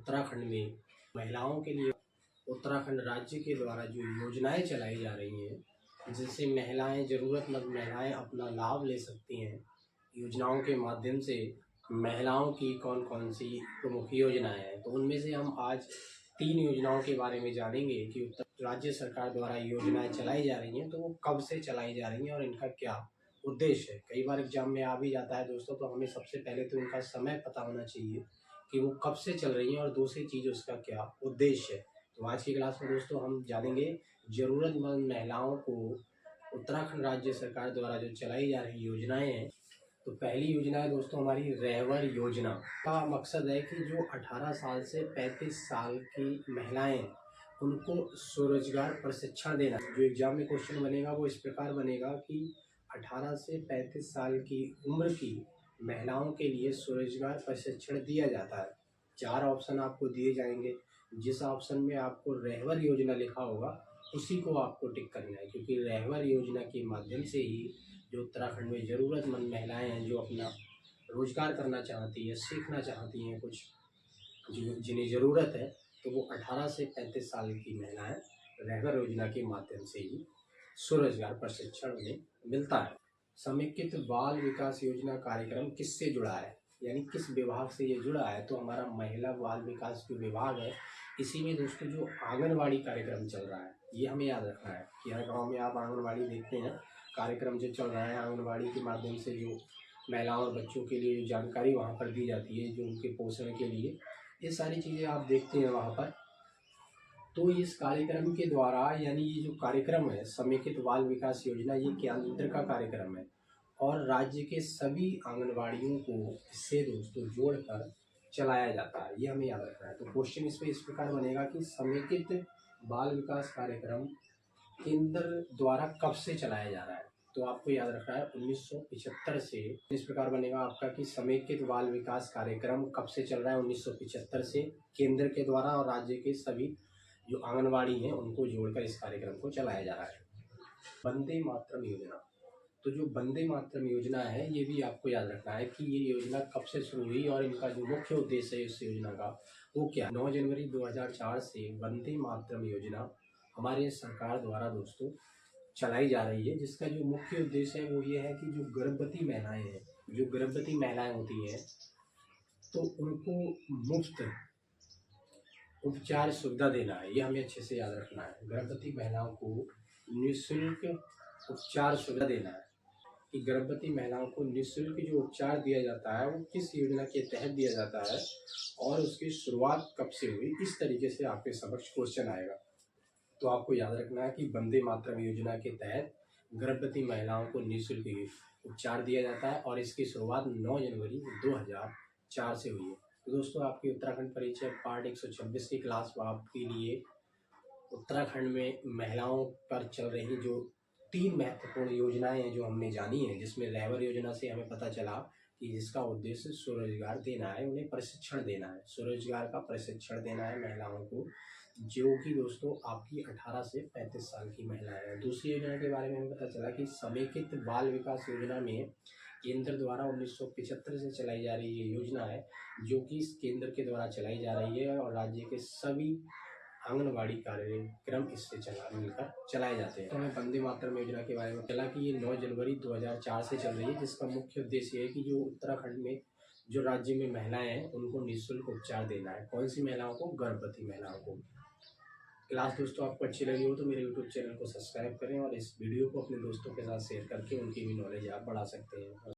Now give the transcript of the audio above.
उत्तराखंड में महिलाओं के लिए उत्तराखंड राज्य के द्वारा जो योजनाएं चलाई जा रही हैं, जिनसे महिलाएं, ज़रूरतमंद महिलाएं अपना लाभ ले सकती हैं। योजनाओं के माध्यम से महिलाओं की कौन कौन सी प्रमुख योजनाएं हैं, तो उनमें से हम आज 3 योजनाओं के बारे में जानेंगे कि उत्तर राज्य सरकार द्वारा योजनाएं चलाई जा रही हैं, तो वो कब से चलाई जा रही हैं और इनका क्या उद्देश्य है। कई बार एग्जाम में आ भी जाता है दोस्तों, तो हमें सबसे पहले तो इनका समय पता होना चाहिए कि वो कब से चल रही हैं और दूसरी चीज़ उसका क्या उद्देश्य है। तो आज की क्लास में दोस्तों हम जानेंगे ज़रूरतमंद महिलाओं को उत्तराखंड राज्य सरकार द्वारा जो चलाई जा रही योजनाएं हैं। तो पहली योजना है दोस्तों हमारी रहवर योजना। का मकसद है कि जो 18 साल से 35 साल की महिलाएं हैं, उनको स्वरोजगार प्रशिक्षण देना। जो एग्जाम में क्वेश्चन बनेगा वो इस प्रकार बनेगा कि 18 से 35 साल की उम्र की महिलाओं के लिए स्वरोजगार प्रशिक्षण दिया जाता है। 4 ऑप्शन आपको दिए जाएंगे, जिस ऑप्शन में आपको रहवर योजना लिखा होगा उसी को आपको टिक करना है, क्योंकि रहवर योजना के माध्यम से ही जो उत्तराखंड में ज़रूरतमंद महिलाएं हैं, जो अपना रोजगार करना चाहती है, सीखना चाहती हैं कुछ, जिन्हें ज़रूरत है, तो वो 18 से 35 साल की महिलाएं रहवर योजना के माध्यम से ही स्वरोजगार प्रशिक्षण में मिलता है। समेकित बाल विकास योजना कार्यक्रम किससे जुड़ा है, यानी किस विभाग से ये जुड़ा है, तो हमारा महिला बाल विकास जो विभाग है, इसी में दोस्तों जो आंगनवाड़ी कार्यक्रम चल रहा है, ये हमें याद रखना है कि हर गांव में आप आंगनवाड़ी देखते हैं, कार्यक्रम जो चल रहा है आंगनवाड़ी के माध्यम से जो महिलाओं और बच्चों के लिए जो जानकारी वहाँ पर दी जाती है, जो उनके पोषण के लिए, ये सारी चीज़ें आप देखते हैं वहाँ पर। तो इस कार्यक्रम के द्वारा, यानी ये जो कार्यक्रम है समेकित बाल विकास योजना, ये केंद्र का कार्यक्रम है और राज्य के सभी आंगनवाड़ियों को इससे दोस्तों जोड़कर चलाया जाता है, ये हमें याद रखना है। तो क्वेश्चन इस पर इस प्रकार बनेगा कि समेकित बाल विकास कार्यक्रम केंद्र द्वारा कब से चलाया जा रहा है, तो आपको याद रखना है 1975 से। इस प्रकार बनेगा आपका कि समेकित बाल विकास कार्यक्रम कब से चल रहा है, 1975 से केंद्र के द्वारा और राज्य के सभी जो आंगनवाड़ी हैं उनको जोड़कर इस कार्यक्रम को चलाया जा रहा है। वंदे मातरम योजना, तो जो वंदे मातरम योजना है ये भी आपको याद रखना है कि ये योजना कब से शुरू हुई और इनका जो मुख्य उद्देश्य है इस योजना का वो क्या। 9 जनवरी 2004 से वंदे मातरम योजना हमारे सरकार द्वारा दोस्तों चलाई जा रही है, जिसका जो मुख्य उद्देश्य है वो ये है कि जो गर्भवती महिलाएं हैं, जो गर्भवती महिलाएं होती हैं, तो उनको मुफ्त उपचार सुविधा देना है, ये हमें अच्छे से याद रखना है। गर्भवती महिलाओं को निःशुल्क उपचार सुविधा देना है कि गर्भवती महिलाओं को निःशुल्क जो उपचार दिया जाता है वो किस योजना के तहत दिया जाता है और उसकी शुरुआत कब से हुई, इस तरीके से आपके समक्ष क्वेश्चन आएगा। तो आपको याद रखना है कि वंदे मातरम योजना के तहत गर्भवती महिलाओं को निःशुल्क उपचार दिया जाता है और इसकी शुरुआत 9 जनवरी 2004 से हुई है। तो दोस्तों आपकी उत्तराखंड परिचय पार्ट 126 की क्लास आपके लिए उत्तराखंड में महिलाओं पर चल रही जो 3 महत्वपूर्ण योजनाएं हैं जो हमने जानी है, जिसमें रहवर योजना से हमें पता चला कि जिसका उद्देश्य स्वरोजगार देना है, उन्हें प्रशिक्षण देना है, स्वरोजगार का प्रशिक्षण देना है महिलाओं को, जो कि दोस्तों आपकी 18 से 35 साल की महिलाएं हैं। दूसरी योजना के बारे में हमें पता चला कि समेकित बाल विकास योजना में केंद्र द्वारा 1975 से चलाई जा रही ये योजना है, जो कि इस केंद्र के द्वारा चलाई जा रही है और राज्य के सभी आंगनवाड़ी कार्यक्रम इससे मिलकर चलाए जाते हैं। तो हमें वंदे मातरम योजना के बारे में चला कि ये 9 जनवरी 2004 से चल रही है, जिसका मुख्य उद्देश्य है कि जो उत्तराखंड में जो राज्य में महिलाएं हैं उनको निःशुल्क उपचार देना है। कौन सी महिलाओं को? गर्भवती महिलाओं को। क्लास दोस्तों आपको अच्छी लगी हो तो मेरे यूट्यूब चैनल को सब्सक्राइब करें और इस वीडियो को अपने दोस्तों के साथ शेयर करके उनकी भी नॉलेज आप बढ़ा सकते हैं।